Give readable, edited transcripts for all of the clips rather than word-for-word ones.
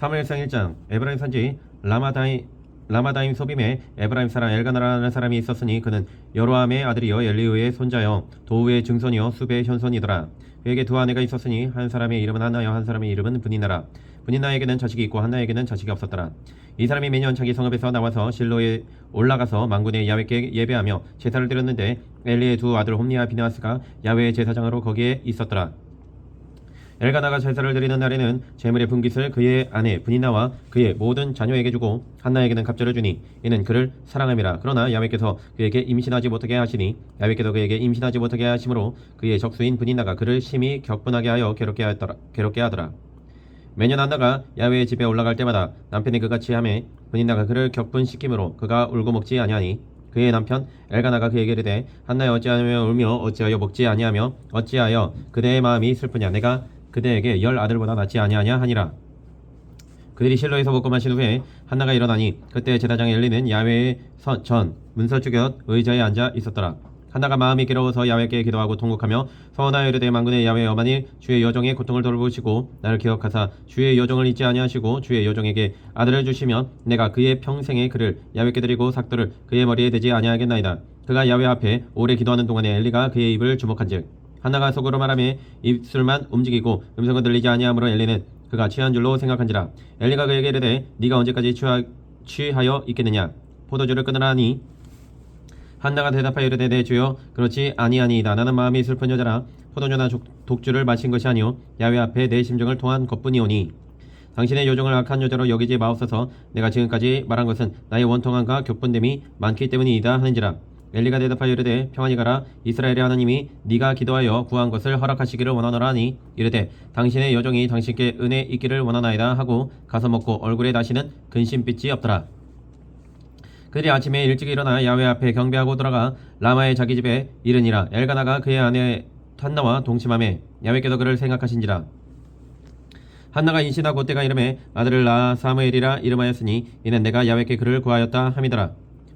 사무엘상 1장. 에브라임 산지 라마다임 소빔에 에브라임 사람 엘가나라는 사람이 있었으니 그는 여로함의 아들이요 엘리후의 손자요 도우의 증손이요 수베의 현손이더라. 그에게 두 아내가 있었으니 한 사람의 이름은 한나요 한 사람의 이름은 분인나라. 분인나에게는 자식이 있고 한나에게는 자식이 없었더라. 이 사람이 매년 자기 성읍에서 나와서 실로에 올라가서 만군의 야훼께 예배하며 제사를 드렸는데 엘리의 두 아들 홈니와 비느하스가 야훼의 제사장으로 거기에 있었더라. 엘가나가 제사를 드리는 날에는 제물의 분깃을 그의 아내 분인나와 그의 모든 자녀에게 주고 한나에게는 갑절을 주니 이는 그를 사랑함이라. 그러나 야훼께서 그에게 임신하지 못하게 하시니 야훼께서 그에게 임신하지 못하게 하심으로 그의 적수인 분인나가 그를 심히 격분하게 하여 괴롭게 하더라. 매년 한나가 야훼의 집에 올라갈 때마다 남편이 그같이 하매 분인나가 그를 격분시키므로 그가 울고 먹지 아니하니 그의 남편 엘가나가 그에게 이르되 한나여 어찌하여 울며 어찌하여 먹지 아니하며 어찌하여 그대의 마음이 슬프냐. 내가 그대에게 10 아들보다 낫지 아니하냐 하니라. 그들이 실로에서 먹고 마신 후에 한나가 일어나니 그때 제사장 엘리는 야훼의 전 문설주 곁 의자에 앉아 있었더라. 한나가 마음이 괴로워서 야훼께 기도하고 통곡하며 서원하여 이르되 만군의 야훼여 만일 주의 여종의 고통을 돌보시고 나를 기억하사 주의 여종을 잊지 아니하시고 주의 여종에게 아들을 주시면 내가 그의 평생에 그를 야훼께 드리고 삭도를 그의 머리에 대지 아니하겠나이다. 그가 야훼 앞에 오래 기도하는 동안에 엘리가 그의 입을 주목한즉 한나가 속으로 말하며 입술만 움직이고 음성은 들리지 아니하므로 엘리는 그가 취한 줄로 생각한지라. 엘리가 그에게 이르되 네가 언제까지 취하여 있겠느냐. 포도주를 끊으라 하니 한나가 대답하여 이르되 내 주여 그렇지 아니하니이다. 나는 마음이 슬픈 여자라 포도주나 독주를 마신 것이 아니오 야훼 앞에 내 심정을 토한 것뿐이오니 당신의 여종을 악한 여자로 여기지 마옵소서. 내가 지금까지 말한 것은 나의 원통함과 격분됨이 많기 때문이다 하는지라. 엘리가 대답하여 이르되 평안히 가라. 이스라엘의 하나님이 네가 기도하여 구한 것을 허락하시기를 원하노라 하니 이르되 당신의 여종이 당신께 은혜 있기를 원하나이다 하고 가서 먹고 얼굴에 다시는 근심빛이 없더라. 그들이 아침에 일찍 일어나 야훼 앞에 경배하고 돌아가 라마의 자기 집에 이르니라. 엘가나가 그의 아내 한나와 동침하매 야훼께서 그를 생각하신지라. 한나가 임신하고 때가 이름에 아들을 낳아 사무엘이라 이름하였으니 이는 내가 야훼께 그를 구하였다 함이더라.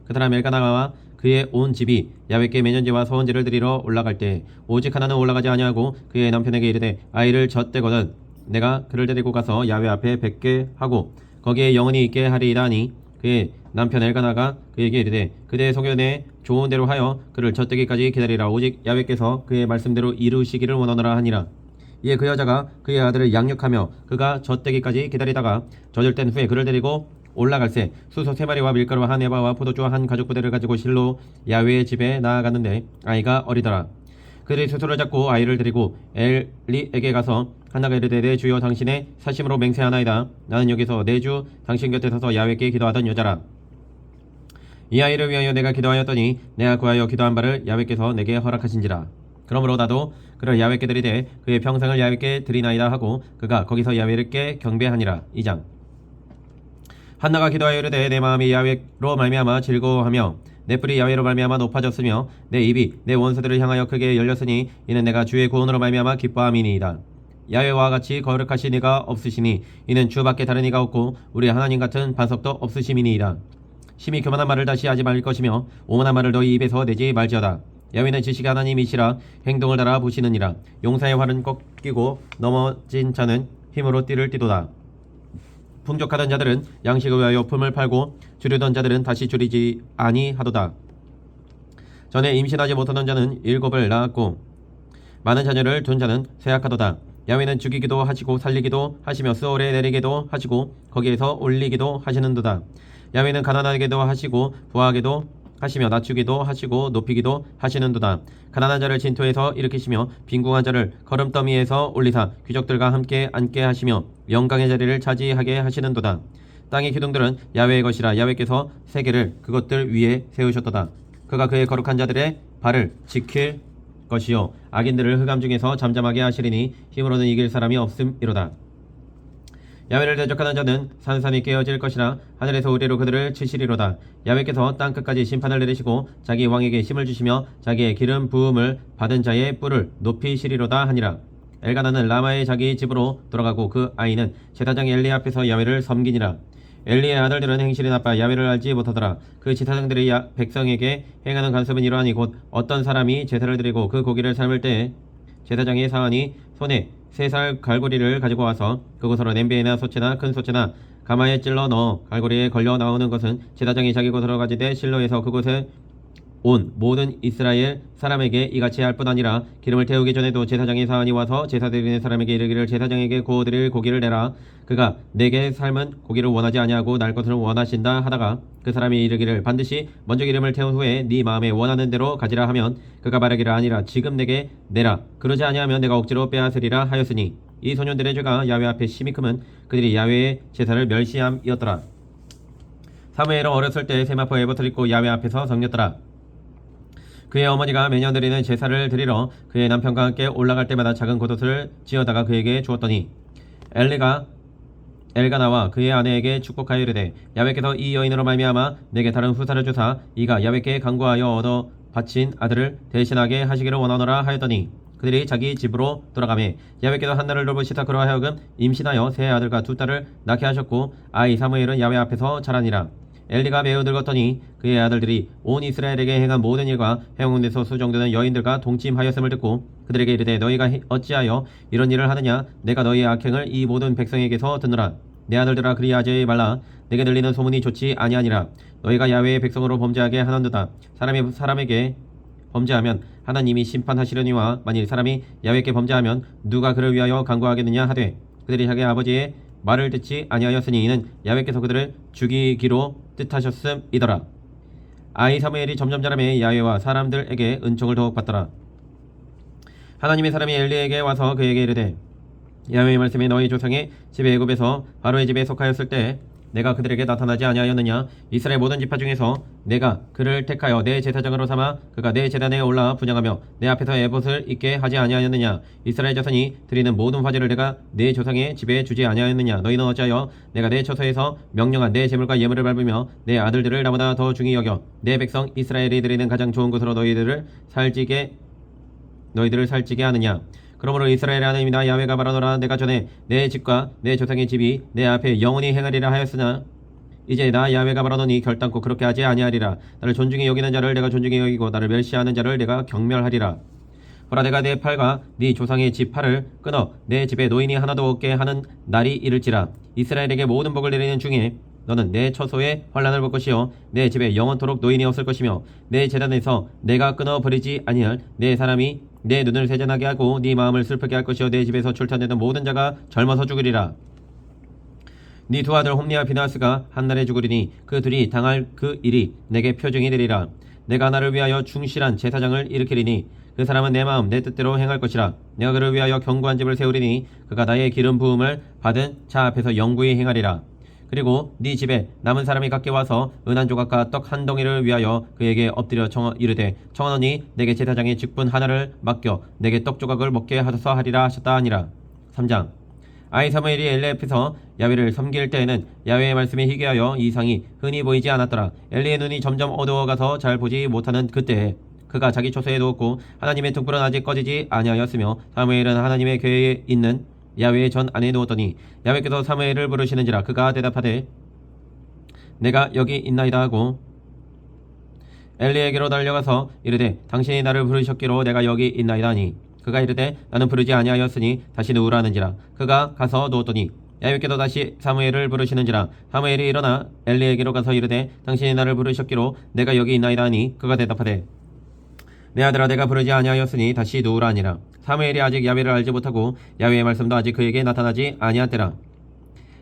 그 사람 엘가나와 그의 온 집이 야훼께 매년제와 서원제를 드리러 올라갈 때 오직 하나는 올라가지 아니하고 그의 남편에게 이르되 아이를 젖대거든 내가 그를 데리고 가서 야훼 앞에 뵙게 하고 거기에 영원히 있게 하리이다 하니 그의 남편 엘가나가 그에게 이르되 그대의 소견에 좋은 대로 하여 그를 젖대기까지 기다리라. 오직 야훼께서 그의 말씀대로 이루시기를 원하노라 하니라. 이에 그 여자가 그의 아들을 양육하며 그가 젖대기까지 기다리다가 젖을 뗀 후에 그를 데리고 올라갈새 수소 3마리와 밀가루 한 에바와 포도주 한 가죽 부대를 가지고 실로 야훼의 집에 나아갔는데 아이가 어리더라. 그들이 수소를 잡고 아이를 데리고 엘리에게 가서 한나가 이르되 내 주여 당신의 사심으로 맹세하나이다. 나는 여기서 내 주 당신 곁에 서서 야훼께 기도하던 여자라. 이 아이를 위하여 내가 기도하였더니 내가 구하여 기도한 바를 야훼께서 내게 허락하신지라. 그러므로 나도 그를 야훼께 드리되 그의 평생을 야훼께 드리나이다 하고 그가 거기서 야훼께 경배하니라. 2장. 한나가 기도하여 이르되 내 마음이 야훼로 말미암아 즐거워하며 내 뿔이 야훼로 말미암아 높아졌으며 내 입이 내 원수들을 향하여 크게 열렸으니 이는 내가 주의 구원으로 말미암아 기뻐함이니이다. 야훼와 같이 거룩하신 이가 없으시니 이는 주밖에 다른 이가 없고 우리 하나님 같은 반석도 없으심이니이다. 심히 교만한 말을 다시 하지 말 것이며 오만한 말을 너희 입에서 내지 말지어다. 야훼는 지식의 하나님이시라 행동을 달아 보시느니라. 용사의 활은 꺾이고 넘어진 자는 힘으로 띠를 띠도다. 풍족하던 자들은 양식을 위하여 품을 팔고 줄이던 자들은 다시 줄이지 아니하도다. 전에 임신하지 못하던 자는 7을 낳았고 많은 자녀를 둔 자는 쇠약하도다. 야훼는 죽이기도 하시고 살리기도 하시며 스올에 내리기도 하시고 거기에서 올리기도 하시는도다. 야훼는 가난하게도 하시고 부하게도 하시며 낮추기도 하시고 높이기도 하시는도다. 가난한 자를 진토에서 일으키시며 빈궁한 자를 거름더미에서 올리사 귀족들과 함께 앉게 하시며 영광의 자리를 차지하게 하시는도다. 땅의 기둥들은 야훼의 것이라. 야훼께서 세계를 그것들 위에 세우셨도다. 그가 그의 거룩한 자들의 발을 지킬 것이요 악인들을 흑암 중에서 잠잠하게 하시리니 힘으로는 이길 사람이 없음이로다. 야훼를 대적하는 자는 산산이 깨어질 것이라. 하늘에서 우레로 그들을 치시리로다. 야훼께서 땅끝까지 심판을 내리시고 자기 왕에게 힘을 주시며 자기의 기름 부음을 받은 자의 뿔을 높이시리로다 하니라. 엘가나는 라마의 자기 집으로 돌아가고 그 아이는 제사장 엘리 앞에서 야훼를 섬기니라. 엘리의 아들들은 행실이 나빠 야훼를 알지 못하더라. 그 제사장들이 백성에게 행하는 간섭은 이러하니 곧 어떤 사람이 제사를 드리고 그 고기를 삶을 때에 제사장의 사환이 손에 3살 갈고리를 가지고 와서 그곳으로 냄비에나 소채나 큰 소채나 가마에 찔러 넣어 갈고리에 걸려 나오는 것은 제사장이 자기 곳으로 가지되 실로에서 그곳에 온 모든 이스라엘 사람에게 이같이 할 뿐 아니라 기름을 태우기 전에도 제사장이 사안이 와서 제사 드리는 사람에게 이르기를 제사장에게 구워드릴 고기를 내라. 그가 내게 삶은 고기를 원하지 아니하고 날 것을 원하신다 하다가 그 사람이 이르기를 반드시 먼저 기름을 태운 후에 네 마음에 원하는 대로 가지라 하면 그가 말하기를 아니라 지금 내게 내라. 그러지 아니하면 내가 억지로 빼앗으리라 하였으니 이 소년들의 죄가 야훼 앞에 심히 크면 그들이 야훼의 제사를 멸시함이었더라. 사무엘은 어렸을 때 세마포 에봇을 입고 야훼 앞에서 섬겼더라. 그의 어머니가 매년 드리는 제사를 드리러 그의 남편과 함께 올라갈 때마다 작은 겉옷을 지어다가 그에게 주었더니 엘가나와 그의 아내에게 축복하여 이르되 야훼께서 이 여인으로 말미암아 내게 다른 후사를 주사 이가 야훼께 간구하여 얻어 바친 아들을 대신하게 하시기를 원하노라 하였더니 그들이 자기 집으로 돌아가매 야훼께서 한나를 돌보시사 그로 하여금 임신하여 세 아들과 두 딸을 낳게 하셨고 아이 사무엘은 야훼 앞에서 자라니라. 엘리가 매우 늙었더니 그의 아들들이 온 이스라엘에게 행한 모든 일과 해온 데서 수정되는 여인들과 동침하였음을 듣고 그들에게 이르되 너희가 어찌하여 이런 일을 하느냐. 내가 너희의 악행을 이 모든 백성에게서 듣노라. 내 아들들아 그리하지 말라. 내게 들리는 소문이 좋지 아니하니라. 너희가 야훼의 백성으로 범죄하게 하는도다. 사람이 사람에게 범죄하면 하나님이 심판하시려니와 만일 사람이 야훼께 범죄하면 누가 그를 위하여 간구하겠느냐 하되 그들이 자기 아버지의 말을 듣지 아니하였으니 이는 야훼께서 그들을 죽이기로 뜻하셨음이더라. 아이 사무엘이 점점 자라매 야훼와 사람들에게 은총을 더욱 받더라. 하나님의 사람이 엘리에게 와서 그에게 이르되 야훼의 말씀에 너희 조상의 집에 애굽에서 바로의 집에 속하였을 때 내가 그들에게 나타나지 아니하였느냐. 이스라엘 모든 지파 중에서 내가 그를 택하여 내 제사장으로 삼아 그가 내 제단에 올라 분향하며 내 앞에서 에봇을 입게 하지 아니하였느냐. 이스라엘 자손이 드리는 모든 화제를 내가 내 조상의 집에 주지 아니하였느냐. 너희는 어찌하여 내가 내 처소에서 명령한 내 제물과 예물을 밟으며 내 아들들을 나보다 더 중히 여겨 내 백성 이스라엘이 드리는 가장 좋은 것으로 너희들을 살찌게 하느냐. 그러므로 이스라엘의 하나님이나 야훼가 말하노라. 내가 전에 내 집과 내 조상의 집이 내 앞에 영원히 행하리라 하였으나 이제 나 야훼가 말하노니 결단코 그렇게 하지 아니하리라. 나를 존중히 여기는 자를 내가 존중히 여기고 나를 멸시하는 자를 내가 경멸하리라. 보라 내가 내 팔과 네 조상의 집 팔을 끊어 내 집에 노인이 하나도 없게 하는 날이 이를지라. 이스라엘에게 모든 복을 내리는 중에 너는 내 처소에 환난을 볼 것이요 내 집에 영원토록 노인이 없을 것이며 내 제단에서 내가 끊어 버리지 아니할 내 사람이 내 눈을 세잔하게 하고 네 마음을 슬프게 할 것이요 내 집에서 출산되는 모든 자가 젊어서 죽으리라. 네 두 아들 홈리와 비나스가 한날에 죽으리니 그 둘이 당할 그 일이 내게 표징이 되리라. 내가 나를 위하여 충실한 제사장을 일으키리니 그 사람은 내 마음 내 뜻대로 행할 것이라. 내가 그를 위하여 견고한 집을 세우리니 그가 나의 기름 부음을 받은 자 앞에서 영구히 행하리라. 그리고 네 집에 남은 사람이 각기 와서 은한 조각과 떡 한 덩이를 위하여 그에게 엎드려 이르되 청하노니 내게 제사장의 직분 하나를 맡겨 내게 떡 조각을 먹게 하소서 하리라 하셨다 하니라. 3장 아이 사무엘이 엘리 앞에서 야훼를 섬길 때에는 야훼의 말씀에 희귀하여 이상이 흔히 보이지 않았더라. 엘리의 눈이 점점 어두워가서 잘 보지 못하는 그때에 그가 자기 처소에 누웠고 하나님의 등불은 아직 꺼지지 아니하였으며 사무엘은 하나님의 궤에 있는 야훼의 전 안에 누웠더니 야훼께서 사무엘을 부르시는지라. 그가 대답하되 내가 여기 있나이다 하고 엘리에게로 달려가서 이르되 당신이 나를 부르셨기로 내가 여기 있나이다 하니 그가 이르되 나는 부르지 아니하였으니 다시 누우라 하는지라. 그가 가서 누웠더니 야훼께서 다시 사무엘을 부르시는지라. 사무엘이 일어나 엘리에게로 가서 이르되 당신이 나를 부르셨기로 내가 여기 있나이다 하니 그가 대답하되 내 아들아 내가 부르지 아니하였으니 다시 누우라 하니라. 사무엘이 아직 야훼를 알지 못하고 야훼의 말씀도 아직 그에게 나타나지 아니하더라.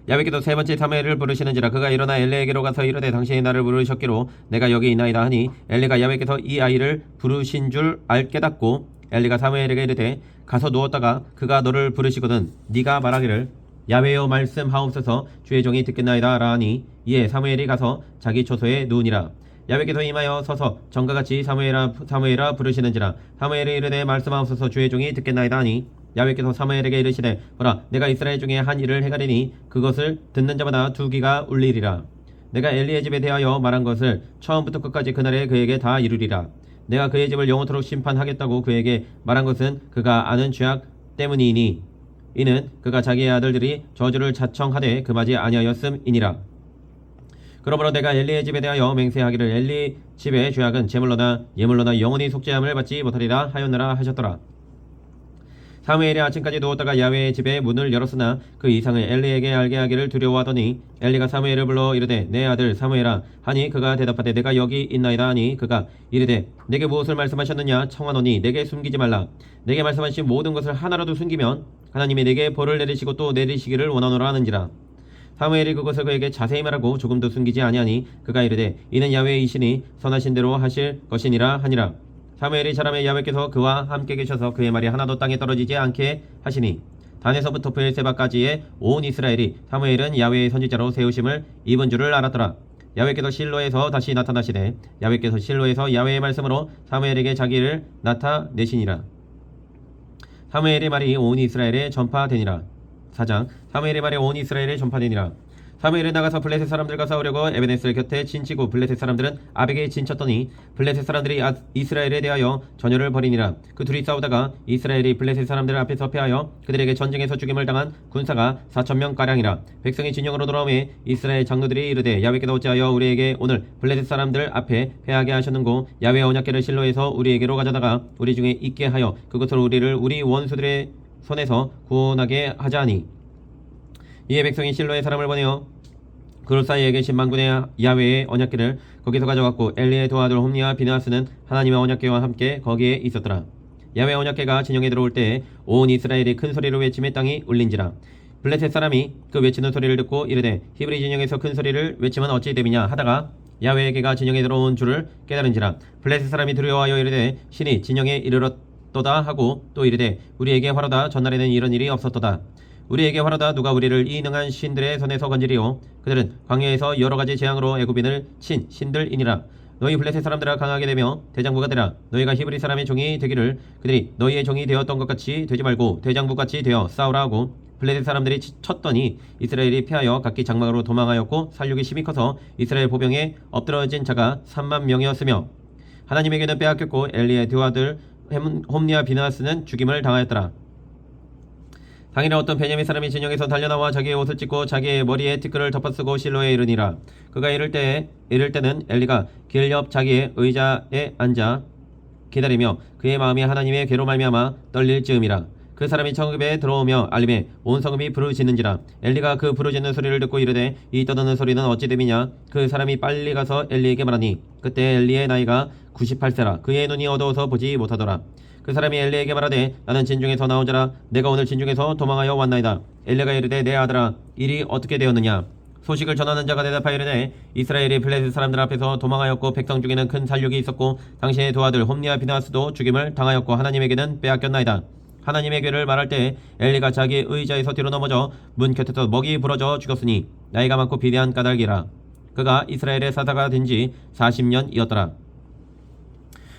야훼께서 세 번째 사무엘을 부르시는지라. 그가 일어나 엘리에게로 가서 이르되 당신이 나를 부르셨기로 내가 여기 있나이다 하니 엘리가 야훼께서 이 아이를 부르신 줄 깨닫고 엘리가 사무엘에게 이르되 가서 누웠다가 그가 너를 부르시거든 네가 말하기를 야훼여 말씀하옵소서 주의 종이 듣겠나이다 하니 이에 사무엘이 가서 자기 처소에 누우니라. 야훼께서 임하여 서서 전과 같이 사무엘아 부르시는지라. 사무엘이 이르되 말씀하옵소서 주의 종이 듣겠나이다 하니 야훼께서 사무엘에게 이르시되 보라 내가 이스라엘 중에 한 일을 행하리니 그것을 듣는 자마다 두 귀가 울리리라. 내가 엘리의 집에 대하여 말한 것을 처음부터 끝까지 그날에 그에게 다 이루리라. 내가 그의 집을 영원토록 심판하겠다고 그에게 말한 것은 그가 아는 죄악 때문이니 이는 그가 자기의 아들들이 저주를 자청하되 금하지 아니하였음이니라. 그러므로 내가 엘리의 집에 대하여 맹세하기를 엘리 집의 죄악은 제물로나 예물로나 영원히 속죄함을 받지 못하리라 하였느라 하셨더라. 사무엘이 아침까지 누웠다가 야훼의 집에 문을 열었으나 그 이상을 엘리에게 알게 하기를 두려워하더니 엘리가 사무엘을 불러 이르되 내 아들 사무엘아 하니 그가 대답하되 내가 여기 있나이다 하니 그가 이르되 내게 무엇을 말씀하셨느냐 청하노니 내게 숨기지 말라. 내게 말씀하신 모든 것을 하나라도 숨기면 하나님이 내게 벌을 내리시고 또 내리시기를 원하노라 하는지라. 사무엘이 그것을 그에게 자세히 말하고 조금도 숨기지 아니하니 그가 이르되 이는 야훼의 이시니 선하신 대로 하실 것이니라 하니라. 사무엘이 자라매 야훼께서 그와 함께 계셔서 그의 말이 하나도 땅에 떨어지지 않게 하시니 단에서부터 브엘세바까지의 온 이스라엘이 사무엘은 야훼의 선지자로 세우심을 입은 줄을 알았더라. 야훼께서 실로에서 다시 나타나시되 야훼께서 실로에서 야훼의 말씀으로 사무엘에게 자기를 나타내시니라. 사무엘의 말이 온 이스라엘에 전파되니라. 4장 사무엘의 말이 온 이스라엘에 전파되니라. 사무엘이 나가서 블레셋 사람들과 싸우려고 에베네스 곁에 진치고 블레셋 사람들은 아벡에 진쳤더니 블레셋 사람들이 이스라엘에 대하여 전열을 벌이니라. 그 둘이 싸우다가 이스라엘이 블레셋 사람들 앞에서 패하여 그들에게 전쟁에서 죽임을 당한 군사가 4,000명가량이라. 백성이 진영으로 돌아오매 이스라엘 장로들이 이르되 야훼께서 어찌하여 우리에게 오늘 블레셋 사람들 앞에 패하게 하셨는고 야훼 언약궤를 실로에서 우리에게로 가져다가 우리 중에 있게 하여 그것으로 우리를 우리 원수들의 손에서 구원하게 하자니 이에 백성이 실로의 사람을 보내어 그룹 사이에 계신 만군의 야훼의 언약궤를 거기서 가져갔고 엘리의 두 아들 홈니와 비느하스는 하나님의 언약궤와 함께 거기에 있었더라. 야훼 언약궤가 진영에 들어올 때에 온 이스라엘이 큰 소리로 외침에 땅이 울린지라. 블레셋 사람이 그 외치는 소리를 듣고 이르되 히브리 진영에서 큰 소리를 외치면 어찌 됨이냐 하다가 야훼의 궤가 진영에 들어온 줄을 깨달은지라. 블레셋 사람이 두려워하여 이르되 신이 진영에 이르렀도다 하고 또 이르되 우리에게 화로다 전날에는 이런 일이 없었도다. 우리에게 화로다 누가 우리를 이 능한 신들의 손에서 건지리요. 그들은 광야에서 여러가지 재앙으로 애굽인을 친 신들이니라. 너희 블레셋 사람들아 강하게 되며 대장부가 되라. 너희가 히브리 사람의 종이 되기를 그들이 너희의 종이 되었던 것 같이 되지 말고 대장부같이 되어 싸우라 하고 블레셋 사람들이 쳤더니 이스라엘이 패하여 각기 장막으로 도망하였고 살육이 심히 커서 이스라엘 보병에 엎드러진 자가 3만 명이었으며 하나님에게는 빼앗겼고 엘리의 두 아들 홈니와 비느하스는 죽임을 당하였더라. 당일에 어떤 베냐민 사람이 진영에서 달려나와 자기의 옷을 찢고 자기의 머리에 티끌을 덮어쓰고 실로에 이르니라. 그가 이를 때는 엘리가 길 옆 자기의 의자에 앉아 기다리며 그의 마음이 하나님의 괴로 말미암아 떨릴 즈음이라. 그 사람이 성읍에 들어오며 알림에 온 성읍이 부르짖는지라. 엘리가 그 부르짖는 소리를 듣고 이르되 이 떠드는 소리는 어찌 됨이냐. 그 사람이 빨리 가서 엘리에게 말하니 그때 엘리의 나이가 98세라. 그의 눈이 어두워서 보지 못하더라. 그 사람이 엘리에게 말하되 나는 진중에서 나온 자라. 내가 오늘 진중에서 도망하여 왔나이다. 엘리가 이르되 내 아들아 일이 어떻게 되었느냐. 소식을 전하는 자가 대답하여 이르되 이스라엘이 블레셋 사람들 앞에서 도망하였고 백성 중에는 큰 살육이 있었고 당신의 두 아들 홈니와 비느하스도 죽임을 당하였고 하나님에게는 빼앗겼나이다. 하나님의 괴를 말할 때 엘리가 자기의 의자에서 뒤로 넘어져 문 곁에서 먹이 부러져 죽었으니 나이가 많고 비대한 까닭이라. 그가 이스라엘의 사사가 된 지 40년이었더라.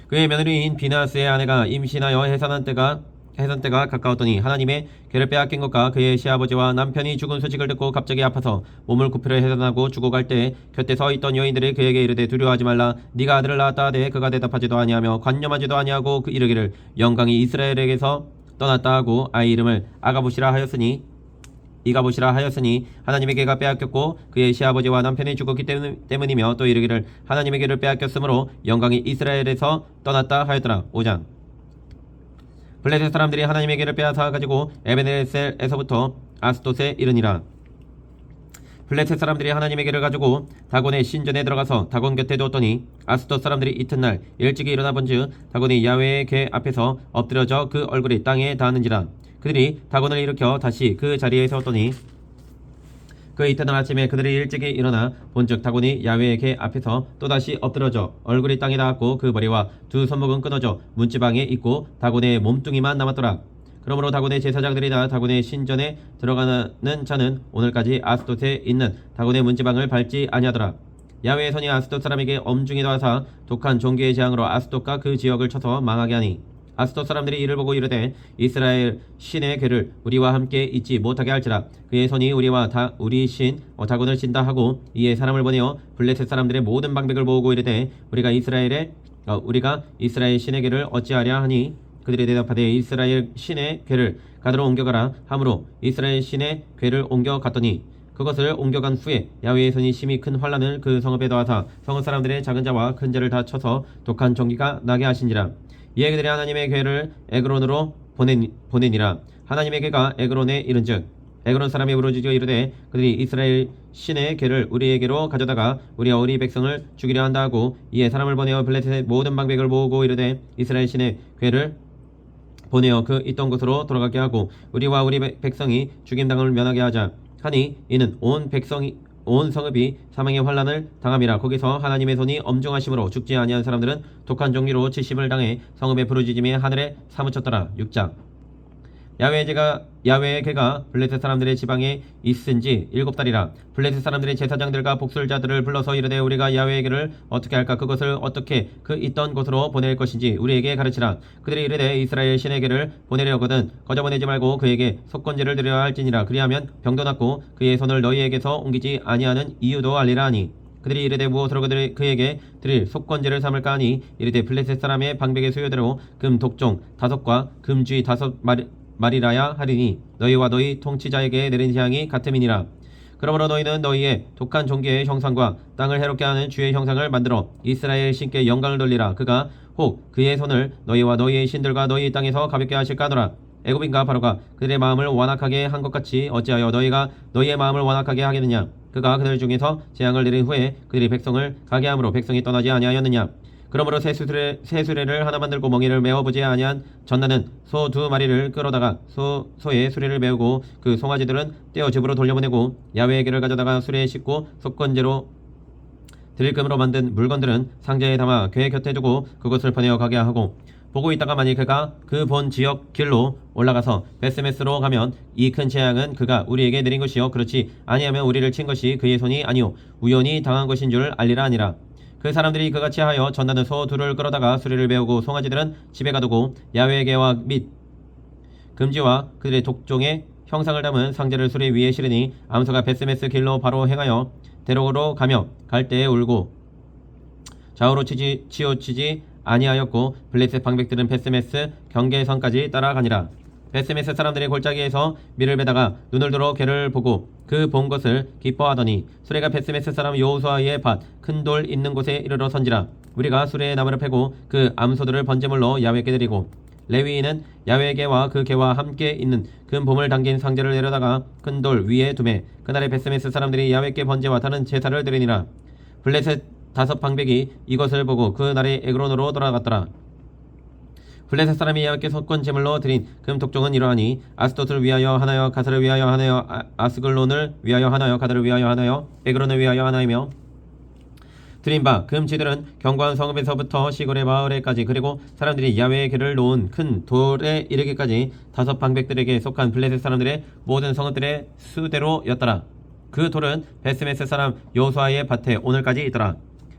그의 며느리인 비느하스의 아내가 임신하여 해산 때가 가까웠더니 하나님의 괴를 빼앗긴 것과 그의 시아버지와 남편이 죽은 소식을 듣고 갑자기 아파서 몸을 굽히려 해산하고 죽어갈 때 곁에 서 있던 여인들이 그에게 이르되 두려워하지 말라. 네가 아들을 낳았다 하되 그가 대답하지도 아니하며 관념하지도 아니하고 그 이르기를 영광이 이스라엘에게서 떠났다 하고 아이 이름을 이가보시라 하였으니 하나님의 괴가 빼앗겼고 그의 시아버지와 남편이 죽었기 때문이며 또 이르기를 하나님의 괴를 빼앗겼으므로 영광이 이스라엘에서 떠났다 하였더라. 5장 블레셋 사람들이 하나님의 괴를 빼앗아 가지고 에베네셀에서부터 아스돗에 이르니라. 블레셋 사람들이 하나님의 괴를 가지고 다곤의 신전에 들어가서 다곤 곁에 두었더니 아스돗 사람들이 이튿날 일찍이 일어나 본즉 다곤이 야훼의 괴 앞에서 엎드려져 그 얼굴이 땅에 닿았는지라. 그들이 다곤을 일으켜 다시 그 자리에 세웠더니 그 이튿날 아침에 그들이 일찍이 일어나 본즉 다곤이 야훼의 괴 앞에서 또다시 엎드러져 얼굴이 땅에 닿았고 그 머리와 두 손목은 끊어져 문지방에 있고 다곤의 몸뚱이만 남았더라. 그러므로 다곤의 제사장들이 다 다곤의 신전에 들어가는 자는 오늘까지 아스돗에 있는 다곤의 문지방을 밟지 아니하더라. 야훼의 손이 아스돗 사람에게 엄중히 닿아사 독한 종기의 재앙으로 아스돗과 그 지역을 쳐서 망하게 하니 아스돗 사람들이 이를 보고 이르되 이스라엘 신의 괴를 우리와 함께 있지 못하게 할지라. 그의 손이 우리 신 다곤을 친다 하고 이에 사람을 보내어 블레셋 사람들의 모든 방백을 모으고 이르되 우리가 이스라엘 신의 괴를 어찌하랴 하니 그들이 대답하되 이스라엘 신의 괴를 가드로 옮겨가라 하므로 이스라엘 신의 괴를 옮겨갔더니 그것을 옮겨간 후에 야훼의 손이 심히 큰 환란을 그 성읍에 더하사 성읍 사람들의 작은 자와 큰 자를 다 쳐서 독한 종기가 나게 하신지라. 이에 그들이 하나님의 괴를 에그론으로 보내니라. 하나님의 괴가 에그론에 이른즉 에그론 사람이 부르짖어 이르되 그들이 이스라엘 신의 괴를 우리에게로 가져다가 우리와 우리 백성을 죽이려 한다 하고 이에 사람을 보내어 블레셋의 모든 방백을 모으고 이르되 이스라엘 신의 괴를 보내어 그 있던 곳으로 돌아가게 하고 우리와 우리 백성이 죽임당을 면하게 하자 하니 이는 온 성읍이 사망의 환란을 당함이라. 거기서 하나님의 손이 엄중하심으로 죽지 아니한 사람들은 독한 종기로 치심을 당해 성읍의 부르짖음이 하늘에 사무쳤더라. 6장. 야훼의 괴가 블레셋 사람들의 지방에 있은지 7달이라. 블레셋 사람들의 제사장들과 복술자들을 불러서 이르되 우리가 야훼의 괴를 어떻게 할까? 그것을 어떻게 그 있던 곳으로 보낼 것인지 우리에게 가르치라. 그들이 이르되 이스라엘 신의 괴를 보내려거든 거저 보내지 말고 그에게 속건제를 드려야 할지니라. 그리하면 병도 낫고 그의 손을 너희에게서 옮기지 아니하는 이유도 알리라 하니 그들이 이르되 무엇으로 그에게 드릴 속건제를 삼을까 하니 이르되 블레셋 사람의 방백의 수요대로 금 독종 5과 금쥐 5마리라야 하리니 너희와 너희 통치자에게 내린 재앙이 같음이니라. 그러므로 너희는 너희의 독한 종기의 형상과 땅을 해롭게 하는 주의 형상을 만들어 이스라엘 신께 영광을 돌리라. 그가 혹 그의 손을 너희와 너희의 신들과 너희 땅에서 가볍게 하실까 하노라. 애굽인과 바로가 그들의 마음을 완악하게 한 것 같이 어찌하여 너희가 너희의 마음을 완악하게 하겠느냐. 그가 그들 중에서 재앙을 내린 후에 그들이 백성을 가게 함으로 백성이 떠나지 아니하였느냐. 그러므로 새 수레를 하나 만들고 멍에를 메어보지 아니한 전나는 소 2마리를 끌어다가 소의 수레를 메우고 그 송아지들은 떼어 집으로 돌려보내고 야훼의 괴를 가져다가 수레에 싣고 속건제로 드릴 금으로 만든 물건들은 상자에 담아 괴 곁에 두고 그것을 보내어 가게 하고 보고 있다가 만일 그가 그 본 지역 길로 올라가서 베스메스로 가면 이 큰 재앙은 그가 우리에게 내린 것이요 그렇지 아니하면 우리를 친 것이 그의 손이 아니요 우연히 당한 것인 줄 알리라 하니라. 그 사람들이 그같이 하여 전나는 소 2를 끌어다가 수레를 메우고 송아지들은 집에 가두고 야훼의 괴와 및 금지와 그들의 독종의 형상을 담은 상자를 수레 위에 실으니 암소가 베스메스 길로 바로 행하여 대로로 가며 갈 때에 울고 좌우로 치우치지 아니하였고 블레셋 방백들은 베스메스 경계선까지 따라가니라. 베스메스 사람들이 골짜기에서 밀을 베다가 눈을 들어 괴를 보고 그 본 것을 기뻐하더니 수레가 베스메스 사람 여호수아의 밭 큰 돌 있는 곳에 이르러 선지라. 우리가 수레에 나무를 패고 그 암소들을 번제물로 야훼께 드리고 레위인은 야훼의 괴와 그 괴와 함께 있는 금 봄을 담긴 상자를 내려다가 큰 돌 위에 두매 그날에 베스메스 사람들이 야훼께 번제와 다른 제사를 드리니라. 블레셋 5 방백이 이것을 보고 그 날에 에그론으로 돌아갔더라. 블레셋 사람이 야훼께 속건 제물로 드린 금 독종은 이러하니 아스토트를 위하여 하나여 가사를 위하여 하나여 아스글론을 위하여 하나여 가드를 위하여 하나여 에그론을 위하여 하나이며 드린 바 금쥐들은 견고한 성읍에서부터 시골의 마을에까지 그리고 사람들이 야훼의 괴를 놓은 큰 돌에 이르기까지 5 방백들에게 속한 블레셋 사람들의 모든 성읍들의 수대로였더라. 그 돌은 베스메스 사람 여호수아의 밭에 오늘까지 있더라.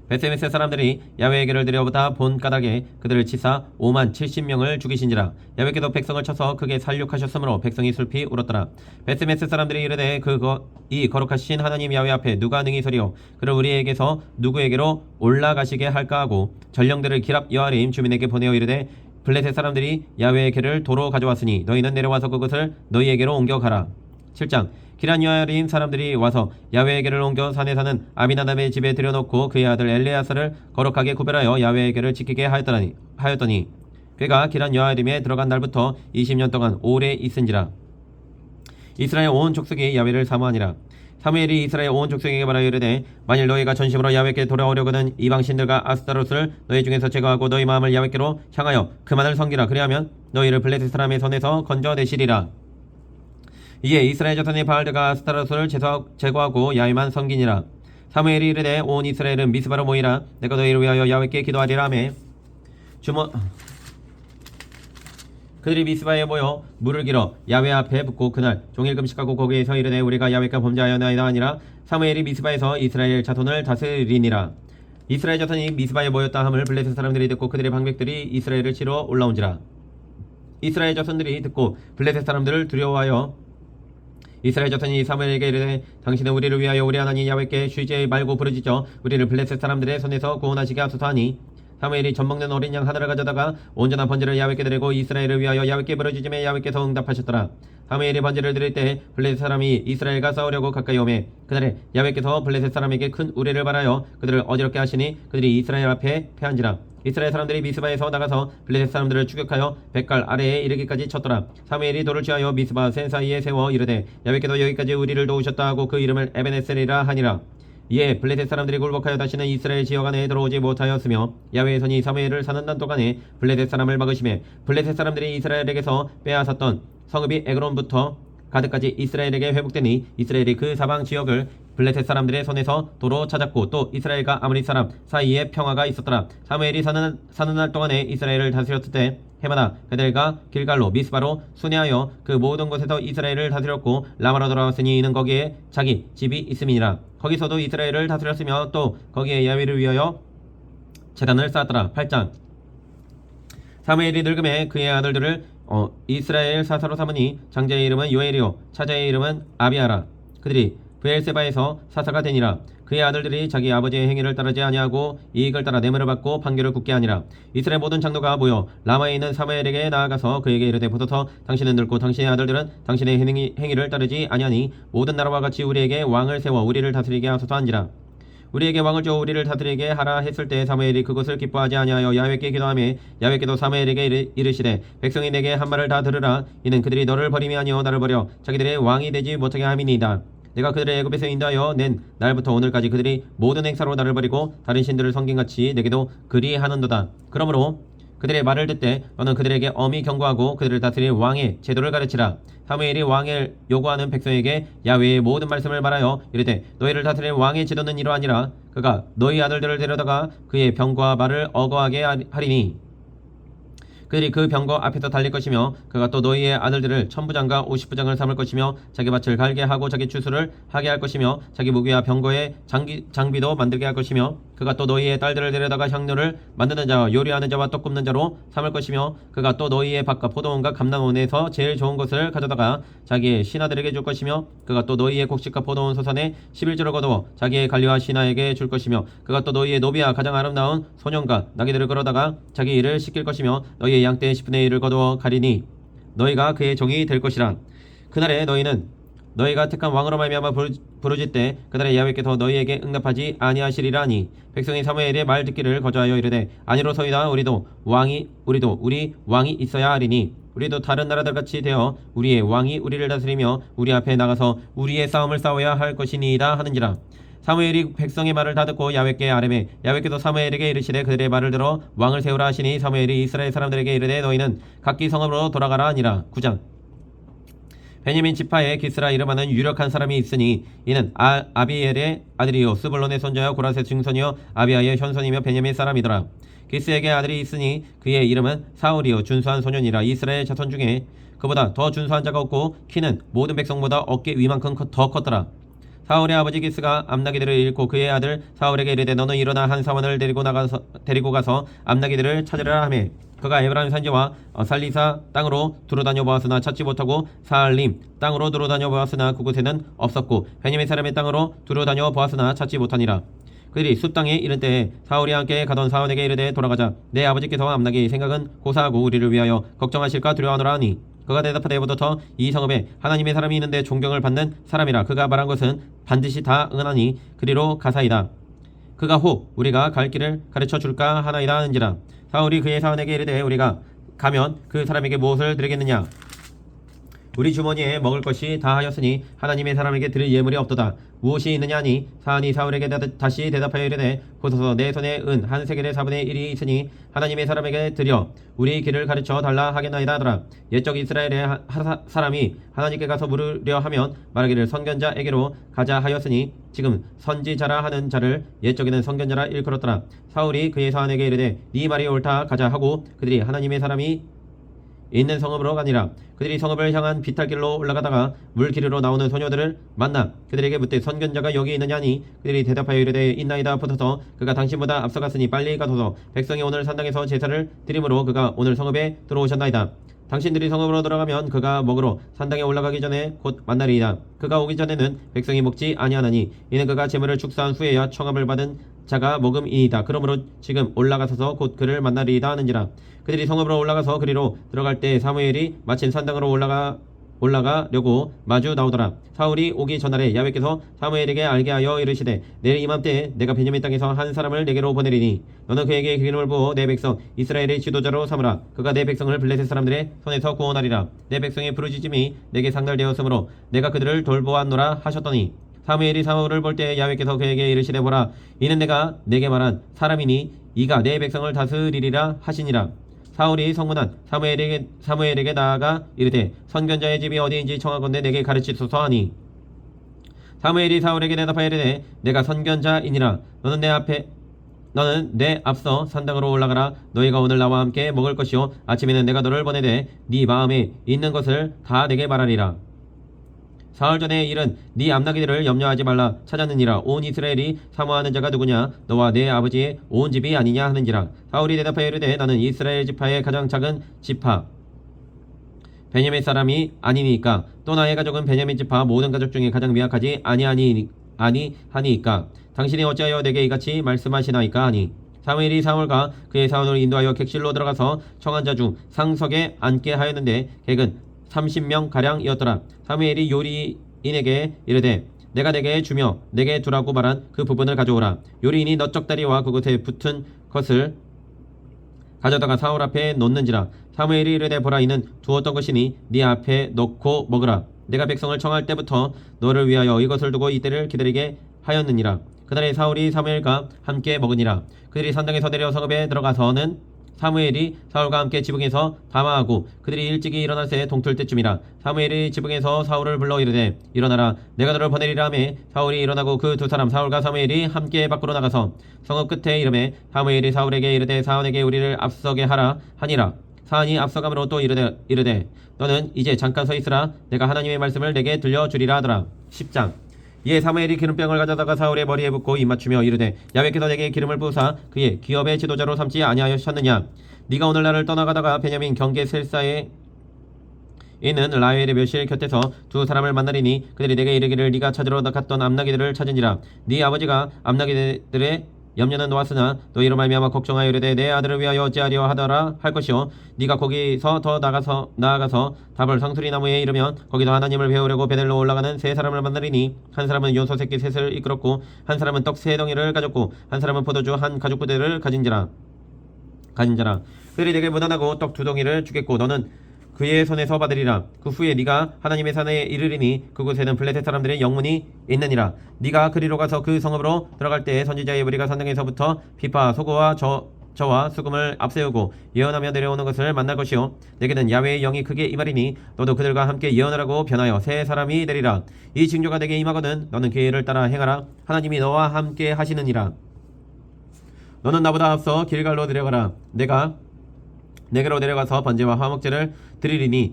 베스메스 사람들이 야훼의 괴를 들여보다 본 까닭에 그들을 치사 5만 70명을 죽이신지라. 야훼께도 백성을 쳐서 크게 살육하셨으므로 백성이 슬피 울었더라. 베스메스 사람들이 이르되 이 거룩하신 하나님 야훼 앞에 누가 능히 서리요 그를 우리에게서 누구에게로 올라가시게 할까 하고 전령들을 기랍 여아림 주민에게 보내어 이르되 블레셋 사람들이 야훼의 괴를 도로 가져왔으니 너희는 내려와서 그것을 너희에게로 옮겨가라. 7장. 기럇여아림 사람들이 와서 야훼의 괴를 옮겨 산에 사는 아비나답의 집에 들여놓고 그의 아들 엘레아사를 거룩하게 구별하여 야훼의 괴를 지키게 하였더니 괴가 기럇여아림에 들어간 날부터 20년 동안 오래 있은지라. 이스라엘 온 족속이 야훼를 사모하니라. 사무엘이 이스라엘 온 족속에게 말하여 이르되 만일 너희가 전심으로 야훼께 돌아오려거든 이방 신들과 아스타롯을 너희 중에서 제거하고 너희 마음을 야훼께로 향하여 그만을 섬기라. 그리하면 너희를 블레셋 사람의 손에서 건져내시리라. 이에 이스라엘 자손의 바알들과 아스타롯을 제거하고 야훼만 섬기니라. 사무엘이 이르되 온 이스라엘은 미스바로 모이라. 내가 너희를 위하여 야훼께 기도하리라 하매 그들이 미스바에 모여 물을 길어 야훼 앞에 붓고 그날 종일 금식하고 거기에서 이르되 우리가 야훼께 범죄하였나이다 하니라. 사무엘이 미스바에서 이스라엘 자손을 다스리니라. 이스라엘 자손이 미스바에 모였다 함을 블레셋 사람들이 듣고 그들의 방백들이 이스라엘을 치러 올라온지라. 이스라엘 자손들이 듣고 블레셋 사람들을 두려워하여 이스라엘 자손이 사무엘에게 이르되 당신은 우리를 위하여 우리 하나님 야훼께 쉬지 말고 부르짖어 우리를 블레셋 사람들의 손에서 구원하시게 하소서 하니 사무엘이 젖먹는 어린 양 하나를 가져다가 온전한 번제를 야훼께 드리고 이스라엘을 위하여 야훼께 부르짖음에 야훼께서 응답하셨더라. 사무엘이 번제를 드릴 때 블레셋 사람이 이스라엘과 싸우려고 가까이 오매 그날에 야훼께서 블레셋 사람에게 큰 우레를 발하여 그들을 어지럽게 하시니 그들이 이스라엘 앞에 패한지라. 이스라엘 사람들이 미스바에서 나가서 블레셋 사람들을 추격하여 벳갈 아래에 이르기까지 쳤더라. 사무엘이 돌을 취하여 미스바 센 사이에 세워 이르되 야훼께서 여기까지 우리를 도우셨다 하고 그 이름을 에베네셀이라 하니라. 이에 블레셋 사람들이 굴복하여 다시는 이스라엘 지역 안에 들어오지 못하였으며 야훼의 손이 사무엘을 사는 날 동안에 블레셋 사람을 막으심에 블레셋 사람들이 이스라엘에게서 빼앗았던 성읍이 에그론부터 가드까지 이스라엘에게 회복되니 이스라엘이 그 사방 지역을 블레셋 사람들의 손에서 도로 찾았고 또 이스라엘과 아므리 사람 사이에 평화가 있었더라. 사무엘이 사는 날 동안에 이스라엘을 다스렸을 때 해마다 베델과 길갈로 미스바로 순회하여 그 모든 곳에서 이스라엘을 다스렸고 라마로 돌아왔으니 이는 거기에 자기 집이 있음이니라. 거기서도 이스라엘을 다스렸으며 또 거기에 야훼를 위하여 제단을 쌓았더라. 8장. 사무엘이 늙음에 그의 아들들을 이스라엘 사사로 삼으니 장자의 이름은 요엘이요 차자의 이름은 아비아라. 그들이 브엘세바에서 사사가 되니라. 그의 아들들이 자기 아버지의 행위를 따르지 아니하고 이익을 따라 뇌물을 받고 판결을 굳게 하니라. 이스라엘 모든 장로가 모여 라마에 있는 사무엘에게 나아가서 그에게 이르되 보소서 당신은 늙고 당신의 아들들은 당신의 행위를 따르지 아니하니 모든 나라와 같이 우리에게 왕을 세워 우리를 다스리게 하소서 한지라. 우리에게 왕을 주어 우리를 다스리게 하라 했을 때 사무엘이 그것을 기뻐하지 아니하여 야훼께 기도하며 야훼께도 사무엘에게 이르시되 백성이 내게 한 말을 다 들으라. 이는 그들이 너를 버림이 아니요 나를 버려 자기들의 왕이 되지 못하게 함이니이다. 내가 그들의 애굽에서 인도하여 낸 날부터 오늘까지 그들이 모든 행사로 나를 버리고 다른 신들을 섬김같이 내게도 그리하는도다. 그러므로 그들의 말을 듣되 너는 그들에게 엄히 경고하고 그들을 다스릴 왕의 제도를 가르치라. 사무엘이 왕을 요구하는 백성에게 야훼의 모든 말씀을 말하여 이르되 너희를 다스릴 왕의 제도는 이러하니라. 그가 너희 아들들을 데려다가 그의 병과 말을 어거하게 하리니 그들이 그 병거 앞에서 달릴 것이며 그가 또 너희의 아들들을 1000부장과 50부장을 삼을 것이며 자기 밭을 갈게 하고 자기 추수를 하게 할 것이며 자기 무기와 병거의 장비도 만들게 할 것이며 그가 또 너희의 딸들을 데려다가 향료를 만드는 자와 요리하는 자와 떡 굽는 자로 삼을 것이며 그가 또 너희의 밭과 포도원과 감람원에서 제일 좋은 것을 가져다가 자기의 신하들에게 줄 것이며 그가 또 너희의 곡식과 포도원 소산에 11조를 거두어 자기의 관리와 신하에게 줄 것이며 그가 또 너희의 노비와 가장 아름다운 소년과 나귀들을 끌어다가 자기 일을 시킬 것이며 너희의 양떼의 10분의 1을 거두어 가리니 너희가 그의 종이 될 것이라. 그날에 너희는 너희가 택한 왕으로 말미암아 부르짖되 그날에 야훼께서 너희에게 응답하지 아니하시리라 하니 백성이 사무엘의 말 듣기를 거절하여 이르되 아니로소이다. 우리 왕이 있어야 하리니 우리도 다른 나라들 같이 되어 우리의 왕이 우리를 다스리며 우리 앞에 나가서 우리의 싸움을 싸워야 할 것이니이다 하는지라. 사무엘이 백성의 말을 다 듣고 야훼께 아뢰매 야훼께서 사무엘에게 이르시되 그들의 말을 들어 왕을 세우라 하시니 사무엘이 이스라엘 사람들에게 이르되 너희는 각기 성읍으로 돌아가라 하니라. 9장. 베냐민 지파에 기스라 이름하는 유력한 사람이 있으니 이는 아비엘의 아들이요 스불론의 손자여 고라스의 증손이요 아비아의 현손이며 베냐민 사람이더라. 기스에게 아들이 있으니 그의 이름은 사울이요 준수한 소년이라. 이스라엘 자손 중에 그보다 더 준수한 자가 없고 키는 모든 백성보다 어깨 위만큼 더 컸더라. 사울의 아버지 기스가 암나기들을 잃고 그의 아들 사울에게 이르되 너는 일어나 한 사원을 데리고 가서 암나기들을 찾으라 하매 그가 에브라임 산지와 살리사 땅으로 두루다녀 보았으나 찾지 못하고 사알림 땅으로 두루다녀 보았으나 그곳에는 없었고 베냐민 사람의 땅으로 두루다녀 보았으나 찾지 못하니라. 그들이 숲 땅에 이른 때에 사울이 함께 가던 사원에게 이르되 돌아가자. 내 아버지께서 암나기의 생각은 고사하고 우리를 위하여 걱정하실까 두려워하노라 하니 그가 대답하되 보더터 이 성읍에 하나님의 사람이 있는데 존경을 받는 사람이라. 그가 말한 것은 반드시 다 응하니 그리로 가사이다. 그가 혹 우리가 갈 길을 가르쳐 줄까 하나이다 하는지라. 사울이 그의 사원에게 이르되 우리가 가면 그 사람에게 무엇을 드리겠느냐. 우리 주머니에 먹을 것이 다 하였으니 하나님의 사람에게 드릴 예물이 없도다. 무엇이 있느냐 하니 사안이 사울에게 다시 대답하여 이르되 보소서 내 손에 은 한 세겔의 4분의 1이 있으니 하나님의 사람에게 드려 우리 길을 가르쳐 달라 하겠나이다 하더라. 옛적 이스라엘의 사람이 하나님께 가서 물으려 하면 말하기를 선견자에게로 가자 하였으니 지금 선지자라 하는 자를 옛적에는 선견자라 일컬었더라. 사울이 그의 사안에게 이르되 네 말이 옳다 가자 하고 그들이 하나님의 사람이 있는 성읍으로 가니라. 그들이 성읍을 향한 비탈길로 올라가다가 물길으로 나오는 소녀들을 만나 그들에게 묻되 선견자가 여기 있느냐니 그들이 대답하여 이르되 있나이다. 보소서 그가 당신보다 앞서갔으니 빨리 가소서. 백성이 오늘 산당에서 제사를 드림으로 그가 오늘 성읍에 들어오셨나이다. 당신들이 성읍으로 들어가면 그가 먹으러 산당에 올라가기 전에 곧 만나리이다. 그가 오기 전에는 백성이 먹지 아니하나니 이는 그가 제물을 축사한 후에야 청함을 받은 자가 먹음이이다. 그러므로 지금 올라가서서 곧 그를 만나리이다 하는지라. 그들이 성읍으로 올라가서 그리로 들어갈 때 사무엘이 마침 산당으로 올라가려고 마주 나오더라. 사울이 오기 전날에 야훼께서 사무엘에게 알게 하여 이르시되 내일 이맘때에 내가 베냐민 땅에서 한 사람을 내게로 보내리니 너는 그에게 기름을 부어 내 백성 이스라엘의 지도자로 삼으라. 그가 내 백성을 블레셋 사람들의 손에서 구원하리라. 내 백성의 부르짖음이 내게 상달되었으므로 내가 그들을 돌보았노라 하셨더니 사무엘이 사울을 볼 때 야훼께서 그에게 이르시되 보라 이는 내가 내게 말한 사람이니 이가 내 백성을 다스리리라 하시니라. 사울이 성문한 사무엘에게 나아가 이르되 선견자의 집이 어디인지 청하건대 내게 가르치소서 하니 사무엘이 사울에게 대답하여 이르되 내가 선견자이니라. 너는 내 앞서 산당으로 올라가라. 너희가 오늘 나와 함께 먹을 것이요 아침에는 내가 너를 보내되 네 마음에 있는 것을 다 내게 말하리라. 사흘 전에 일은 네 암나기들을 염려하지 말라 찾았느니라. 온 이스라엘이 사모하는 자가 누구냐 너와 내 아버지의 온 집이 아니냐 하는지라. 사울이 대답하여 이르되 나는 이스라엘 지파의 가장 작은 지파 베냐민 사람이 아니니까 또 나의 가족은 베냐민 지파 모든 가족 중에 가장 미약하지 아니하니까 당신이 어찌하여 내게 이같이 말씀하시나이까 하니 사무엘이 사울과 그의 사원을 인도하여 객실로 들어가서 청한 자 중 상석에 앉게 하였는데 객은 30명가량이었더라. 사무엘이 요리인에게 이르되 내가 내게 주며 내게 두라고 말한 그 부분을 가져오라. 요리인이 너쩍다리와 그곳에 붙은 것을 가져다가 사울 앞에 놓는지라. 사무엘이 이르되 보라 이는 두었던 것이니 네 앞에 놓고 먹으라. 내가 백성을 청할 때부터 너를 위하여 이것을 두고 이때를 기다리게 하였느니라. 그날에 사울이 사무엘과 함께 먹으니라. 그들이 산당에서 내려 성읍에 들어가서는 사무엘이 사울과 함께 지붕에서 담화하고 그들이 일찍이 일어날 새 동틀 때쯤이라. 사무엘이 지붕에서 사울을 불러 이르되 일어나라 내가 너를 보내리라 하매 사울이 일어나고 그 두 사람 사울과 사무엘이 함께 밖으로 나가서 성읍 끝에 이르매 사무엘이 사울에게 이르되 사원에게 우리를 앞서게 하라 하니라. 사안이 앞서감으로 또 이르되 너는 이제 잠깐 서 있으라 내가 하나님의 말씀을 내게 들려주리라 하더라. 10장. 이에 사무엘이 기름병을 가져다가 사울의 머리에 붓고 입맞추며 이르되 야훼께서 내게 기름을 부으사 그의 기업의 지도자로 삼지 아니하셨느냐. 네가 오늘 나를 떠나가다가 베냐민 경계 셀사에 있는 라헬의 묘실 곁에서 두 사람을 만나리니 그들이 내게 이르기를 네가 찾으러 갔던 암나기들을 찾은지라. 네 아버지가 암나기들의 염려는 놓았으나 너희로 말미암아 걱정하여 이르되 내 아들을 위하여 어찌하려 하더라 할 것이요 네가 거기서 더 나아가서 답을 상수리 나무에 이르면 거기서 하나님을 배우려고 베델로 올라가는 세 사람을 만나리니 한 사람은 요소 새끼 셋을 이끌었고 한 사람은 떡 세 덩이를 가졌고 한 사람은 포도주 한 가죽 부대를 가진 자라. 그들이 내게 무난하고 떡 두 덩이를 주겠고 너는 그의 손에서 받으리라. 그 후에 네가 하나님의 산에 이르리니 그곳에는 블레셋 사람들의 영문이 있느니라. 네가 그리로 가서 그 성읍으로 들어갈 때에 선지자의 무리가 산당에서부터 비파 소고와 저와 수금을 앞세우고 예언하며 내려오는 것을 만날 것이요 내게는 야훼의 영이 크게 임하리니 너도 그들과 함께 예언하라고 변하여 세 사람이 되리라. 이 징조가 내게 임하거든 너는 그 일을 따라 행하라. 하나님이 너와 함께 하시느니라. 너는 나보다 앞서 길갈로 내려가라. 내가 내게로 내려가서 번제와 화목제를 드리리니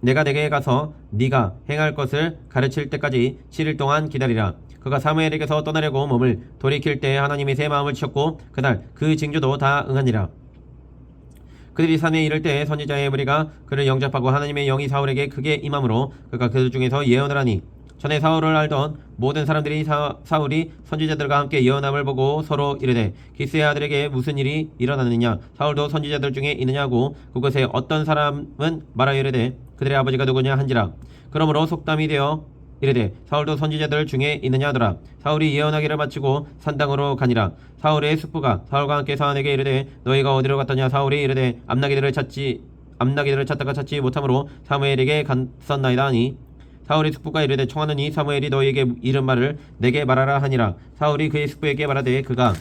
내가 내게 가서 네가 행할 것을 가르칠 때까지 7일 동안 기다리라. 그가 사무엘에게서 떠나려고 몸을 돌이킬 때에 하나님이 새 마음을 주셨고 그날 그 징조도 다 응하니라. 그들이 산에 이를 때에 선지자의 무리가 그를 영접하고 하나님의 영이 사울에게 크게 임함으로 그가 그들 중에서 예언을 하니 전에 사울을 알던 모든 사람들이 사울이 선지자들과 함께 예언함을 보고 서로 이르되 기스의 아들에게 무슨 일이 일어났느냐 사울도 선지자들 중에 있느냐고 그곳에 어떤 사람은 말하여 이르되 그들의 아버지가 누구냐 한지라. 그러므로 속담이 되어 이르되 사울도 선지자들 중에 있느냐 하더라. 사울이 예언하기를 마치고 산당으로 가니라. 사울의 숙부가 사울과 함께 사안에게 이르되 너희가 어디로 갔더냐. 사울이 이르되 암나기들을 찾다가 찾지 못함으로 사무엘에게 갔었나이다 하니 사울의 숙부가 이르되 청하느니 사무엘이 너희에게 이른 말을 내게 말하라 하니라. 사울이 그의 숙부에게 말하되 그가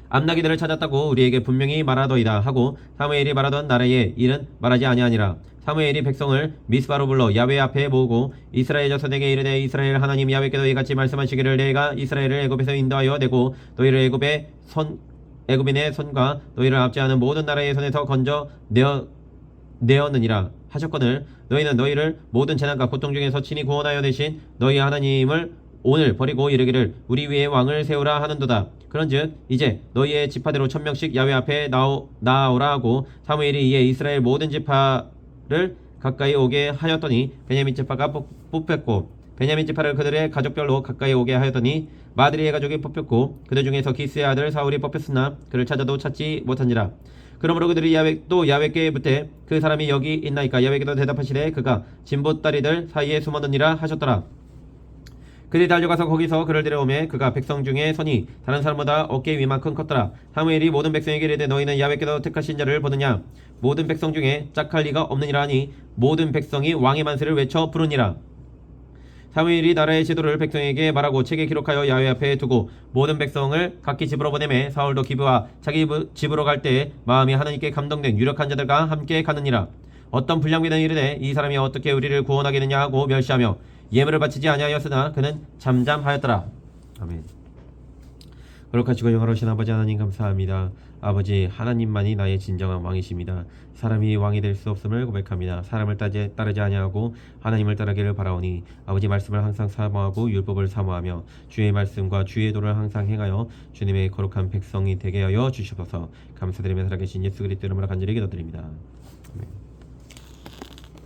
암나기들을 찾았다고 우리에게 분명히 말하더이다 하고 사무엘이 말하던 나라의 일은 말하지 아니하니라. 사무엘이 백성을 미스바로 불러 야훼 앞에 모으고 이스라엘 자손에게 이르되 이스라엘 하나님 야훼께서 이같이 말씀하시기를 내가 이스라엘을 애굽에서 인도하여 내고 너희를 애굽인의 손과 너희를 압제하는 모든 나라의 손에서 건져 내었느니라 하셨거늘 너희는 너희를 모든 재난과 고통 중에서 친히 구원하여 대신 너희 하나님을 오늘 버리고 이르기를 우리 위에 왕을 세우라 하는도다. 그런즉 이제 너희의 지파대로 1000명씩 야훼 앞에 나아오라 하고 사무엘이 이에 이스라엘 모든 지파를 가까이 오게 하였더니 베냐민 지파가 뽑혔고 베냐민 지파를 그들의 가족별로 가까이 오게 하였더니 마드리의 가족이 뽑혔고 그들 중에서 기스의 아들 사울이 뽑혔으나 그를 찾아도 찾지 못한지라. 그러므로 그들이 야훼께 묻되 그 사람이 여기 있나이까. 야훼께도 대답하시되 그가 진보다리들 사이에 숨었느니라 하셨더라. 그들이 달려가서 거기서 그를 데려오매 그가 백성 중에 선이 다른 사람보다 어깨 위만큼 컸더라. 사무엘이 모든 백성에게 이르되 너희는 야훼께서 택하신 자를 보느냐. 모든 백성 중에 짝할 리가 없느니라 하니 모든 백성이 왕의 만세를 외쳐 부르니라. 사무엘이 나라의 지도를 백성에게 말하고 책에 기록하여 야훼 앞에 두고 모든 백성을 각기 집으로 보내매 사울도 기브와 자기 집으로 갈 때에 마음이 하나님께 감동된 유력한 자들과 함께 가느니라. 어떤 불량비는 이르되 이 사람이 어떻게 우리를 구원하겠느냐 하고 멸시하며 예물을 바치지 아니하였으나 그는 잠잠하였더라. 아멘. 거룩하시고 영화로우신 아버지 하나님 감사합니다. 아버지 하나님만이 나의 진정한 왕이십니다. 사람이 왕이 될 수 없음을 고백합니다. 사람을 따르지 아니하고 하나님을 따르기를 바라오니 아버지 말씀을 항상 사모하고 율법을 사모하며 주의 말씀과 주의 도를 항상 행하여 주님의 거룩한 백성이 되게 하여 주시옵소서. 감사드리며 살아계신 예수 그리스도 이름으로 간절히 기도드립니다.